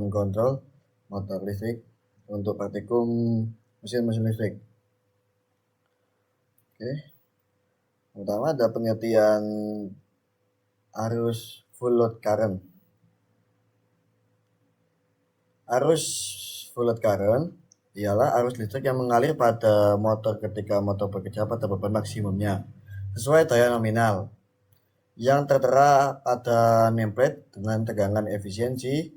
kontrol motor listrik untuk praktikum mesin listrik. Oke. Pertama ada pengertian arus full load current. Arus full load current ialah arus listrik yang mengalir pada motor ketika motor bekerja pada beban maksimumnya sesuai daya nominal yang tertera pada nameplate dengan tegangan efisiensi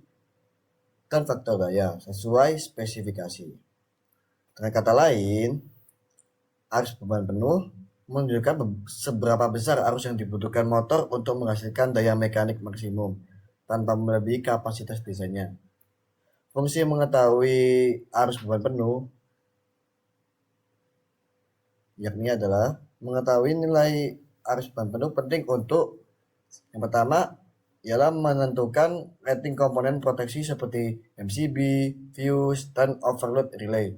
dan faktor daya sesuai spesifikasi. Dengan kata lain, arus beban penuh menunjukkan seberapa besar arus yang dibutuhkan motor untuk menghasilkan daya mekanik maksimum tanpa melebihi kapasitas desainnya. Fungsi mengetahui arus beban penuh yakni adalah mengetahui nilai arus beban penuh penting untuk yang pertama ialah menentukan rating komponen proteksi seperti MCB, fuse, dan overload relay.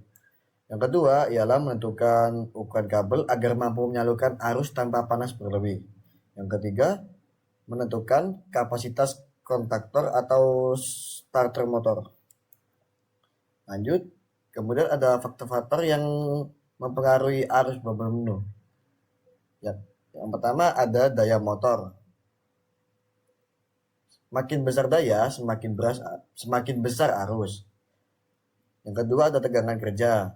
Yang kedua ialah menentukan ukuran kabel agar mampu menyalurkan arus tanpa panas berlebih. Yang ketiga, menentukan kapasitas kontaktor atau starter motor. Lanjut, kemudian ada faktor-faktor yang mempengaruhi arus beban penuh. Yang pertama ada daya motor. Makin besar daya, semakin besar arus. Yang kedua ada tegangan kerja,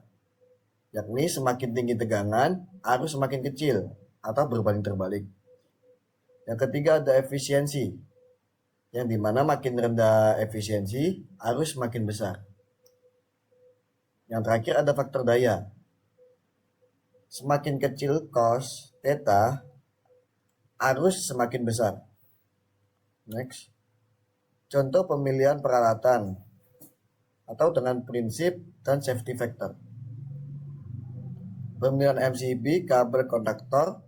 yakni semakin tinggi tegangan, arus semakin kecil atau berbanding terbalik. Yang ketiga ada efisiensi, yang dimana makin rendah efisiensi, arus semakin besar. Yang terakhir ada faktor daya. Semakin kecil cos theta, arus semakin besar. Next. Contoh pemilihan peralatan atau dengan prinsip dan safety factor. Pemilihan MCB, kabel konduktor,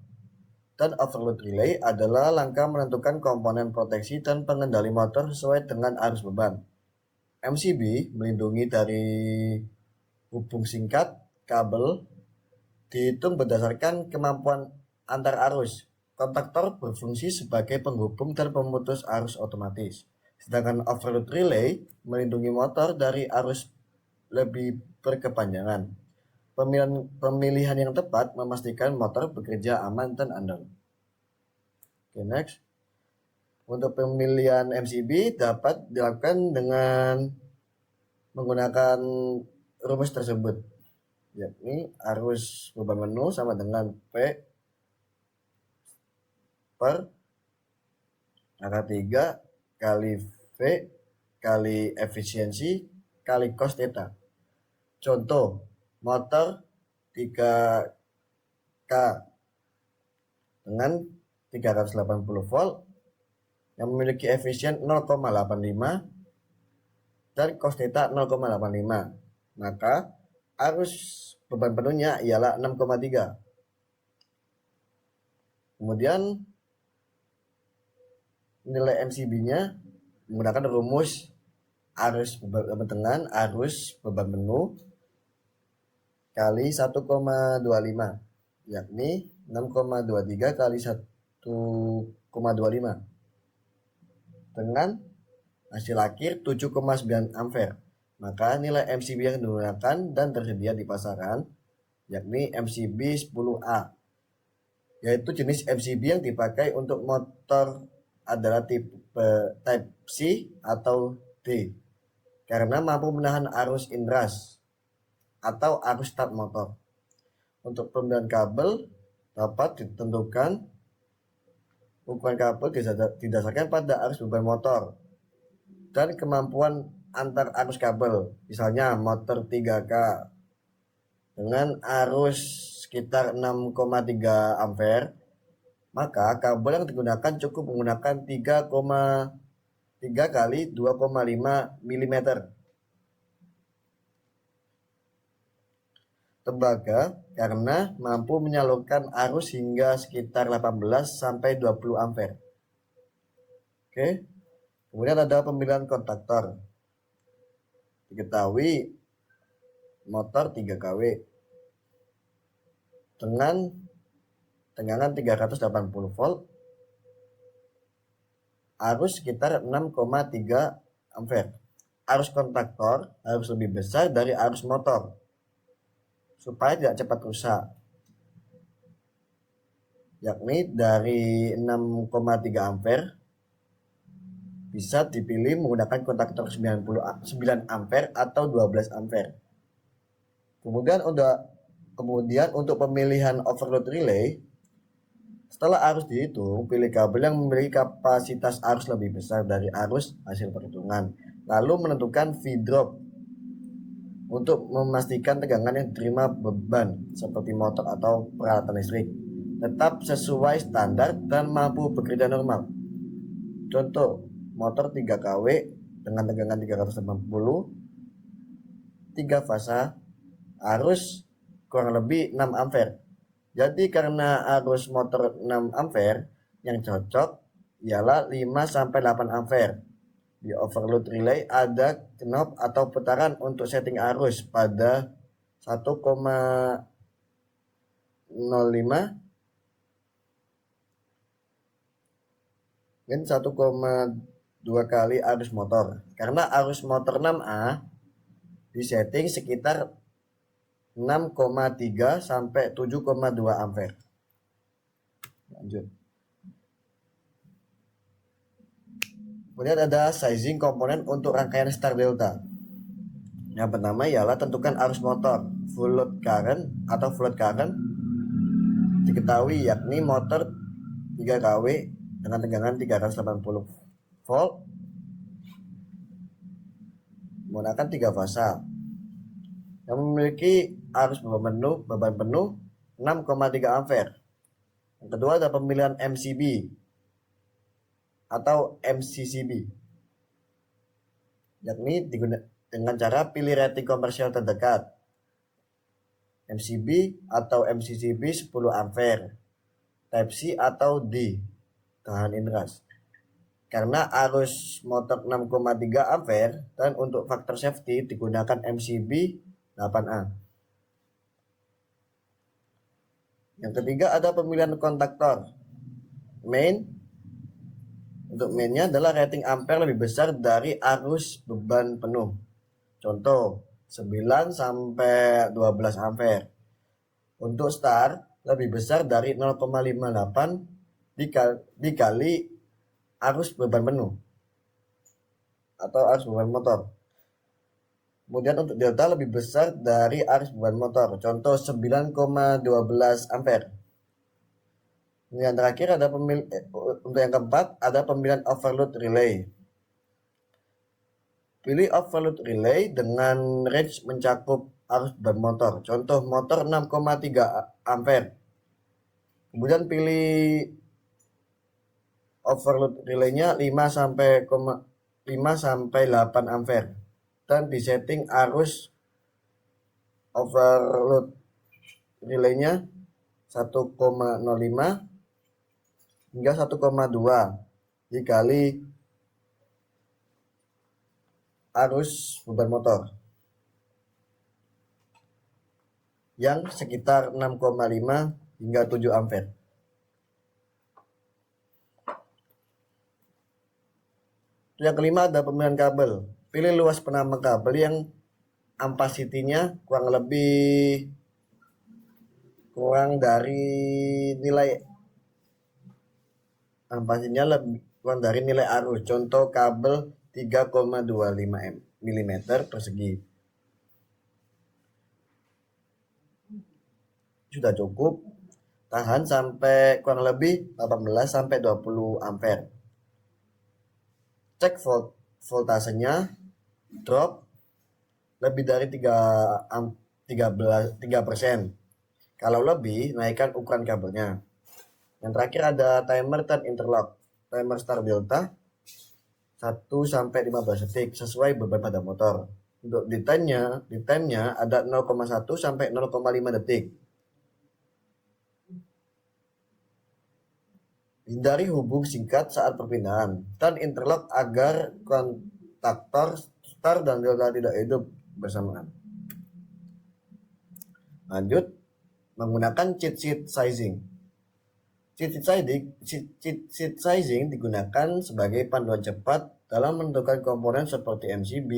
dan overload relay adalah langkah menentukan komponen proteksi dan pengendali motor sesuai dengan arus beban. MCB melindungi dari hubung singkat kabel dihitung berdasarkan kemampuan antar arus. Kontaktor berfungsi sebagai penghubung dan pemutus arus otomatis. Sedangkan overload relay melindungi motor dari arus lebih berkepanjangan. Pemilihan yang tepat memastikan motor bekerja aman dan andal. Oke, next. Untuk pemilihan MCB dapat dilakukan dengan menggunakan rumus tersebut, yakni arus beban penuh sama dengan P per angka 3 kali V kali efisiensi kali cos theta. Contoh, motor 3K dengan 380 volt yang memiliki efisien 0,85 dan cos theta 0,85. Maka arus beban penuhnya ialah 6,3. Kemudian nilai MCB-nya menggunakan rumus arus beban arus beban penuh kali 1,25, yakni 6,23 kali 1,25 dengan hasil akhir 7,9 ampere. Maka nilai MCB yang digunakan dan tersedia di pasaran yakni MCB 10A, yaitu jenis MCB yang dipakai untuk motor adalah type C atau D karena mampu menahan arus inrush atau arus start motor. Untuk pemilihan kabel dapat ditentukan ukuran kabel didasarkan pada arus beban motor dan kemampuan antar arus kabel. Misalnya motor 3K dengan arus sekitar 6,3 ampere, maka kabel yang digunakan cukup menggunakan 3,3 kali 2,5 mm tembaga karena mampu menyalurkan arus hingga sekitar 18 sampai 20 ampere. Oke. Kemudian ada pemilihan kontaktor. Diketahui motor 3 kW dengan tegangan 380 volt, arus sekitar 6,3 ampere. arus kontaktor harus lebih besar dari arus motor supaya tidak cepat rusak, yakni dari 6,3 ampere bisa dipilih menggunakan kontaktor 9 ampere atau 12 ampere. Kemudian untuk pemilihan overload relay, setelah arus dihitung, pilih kabel yang memiliki kapasitas arus lebih besar dari arus hasil perhitungan. Lalu menentukan V-drop untuk memastikan tegangan yang diterima beban seperti motor atau peralatan listrik tetap sesuai standar dan mampu bekerja normal. Contoh, motor 3 kW dengan tegangan 380, 3 fasa, arus kurang lebih 6 ampere. Jadi karena arus motor 6 ampere, yang cocok ialah 5-8 ampere. Di overload relay ada knob atau putaran untuk setting arus pada 1,05 dan 1,2 kali arus motor. Karena arus motor 6A disetting sekitar 6,3 sampai 7,2 ampere. Lanjut. Kemudian ada sizing komponen untuk rangkaian star delta. Yang pertama ialah tentukan arus motor. Full load current atau float current diketahui yakni motor 3 kW dengan tegangan 380 volt menggunakan 3 fasa yang memiliki arus beban penuh 6,3 ampere. Yang kedua ada pemilihan MCB atau MCCB, yakni dengan cara pilih rating komersial terdekat. MCB atau MCCB 10 ampere, Type C atau D, tahan inrush. Karena arus motor 6,3 ampere dan untuk faktor safety digunakan MCB 8A. Yang ketiga ada pemilihan kontaktor. Main. Untuk mainnya adalah rating ampere lebih besar dari arus beban penuh. Contoh 9 sampai 12 ampere. Untuk star lebih besar dari 0,58 dikali arus beban penuh atau arus beban motor. Kemudian untuk delta lebih besar dari arus beban motor. Contoh 9,12 ampere. Yang terakhir ada untuk yang keempat ada pemilihan overload relay. Pilih overload relay dengan range mencakup arus beban motor. Contoh motor 6,3 ampere. Kemudian pilih overload relaynya 5 sampai 8 ampere dan disetting arus overload relaynya 1,05 hingga 1,2 dikali arus beban motor yang sekitar 6,5 hingga 7 ampere. Yang kelima ada pemilihan kabel. Pilih luas penambang kabel yang ampasitinya kurang dari nilai arus. Contoh kabel 3,25 mm persegi. Sudah cukup. Tahan sampai kurang lebih 18 sampai 20 ampere. Cek voltasenya drop lebih dari 3%. Kalau lebih, naikkan ukuran kabelnya. Yang terakhir ada timer dan interlock. Timer star delta 1 sampai 15 detik sesuai beban pada motor. Untuk di time-nya ada 0,1 sampai 0,5 detik. Hindari hubung singkat saat perpindahan dan interlock agar kontaktor star dan delta tidak hidup bersamaan. Lanjut, menggunakan cheat sheet sizing. Seat sizing digunakan sebagai panduan cepat dalam menentukan komponen seperti MCB,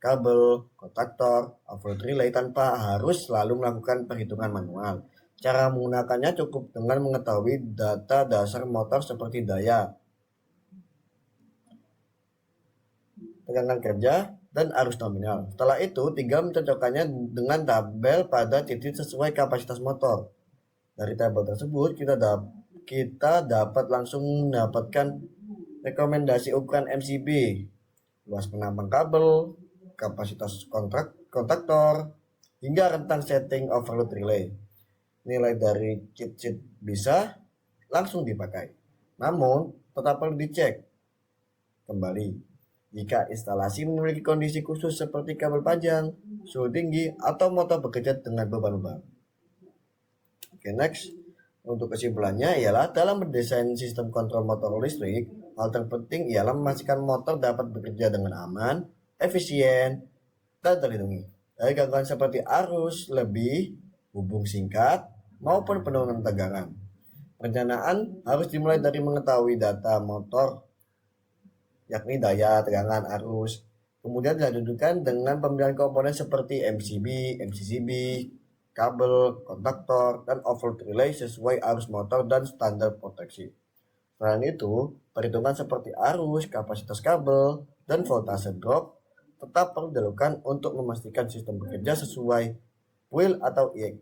kabel, kontaktor, overload relay tanpa harus selalu melakukan perhitungan manual. Cara menggunakannya cukup dengan mengetahui data dasar motor seperti daya, tegangan kerja, dan arus nominal. Setelah itu, tinggal mencocokkannya dengan tabel pada titik sesuai kapasitas motor. Dari tabel tersebut, kita dapat langsung mendapatkan rekomendasi ukuran MCB, luas penampang kabel, kapasitas kontaktor, hingga rentang setting overload relay. Nilai dari cheat sheet bisa langsung dipakai. Namun, tetap perlu dicek kembali jika instalasi memiliki kondisi khusus seperti kabel panjang, suhu tinggi, atau motor bekerja dengan beban. Oke, next. Untuk kesimpulannya ialah dalam mendesain sistem kontrol motor listrik, hal terpenting ialah memastikan motor dapat bekerja dengan aman, efisien, dan terlindungi dari gangguan seperti arus lebih, hubung singkat, maupun penurunan tegangan. Perencanaan harus dimulai dari mengetahui data motor, yakni daya, tegangan, arus. Kemudian dilanjutkan dengan pemilihan komponen seperti MCB, MCCB, kabel, kontaktor, dan overload relay sesuai arus motor dan standar proteksi. Selain itu, perhitungan seperti arus, kapasitas kabel, dan voltase drop tetap perlu dilakukan untuk memastikan sistem bekerja sesuai WIL atau IEC.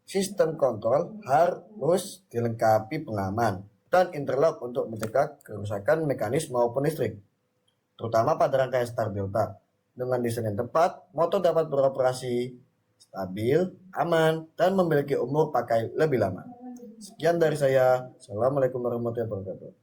Sistem kontrol harus dilengkapi pengaman dan interlock untuk mencegah kerusakan mekanis maupun listrik, terutama pada rangkaian start delta. Dengan desain yang tepat, motor dapat beroperasi stabil, aman, dan memiliki umur pakai lebih lama. Sekian dari saya. Assalamualaikum warahmatullahi wabarakatuh.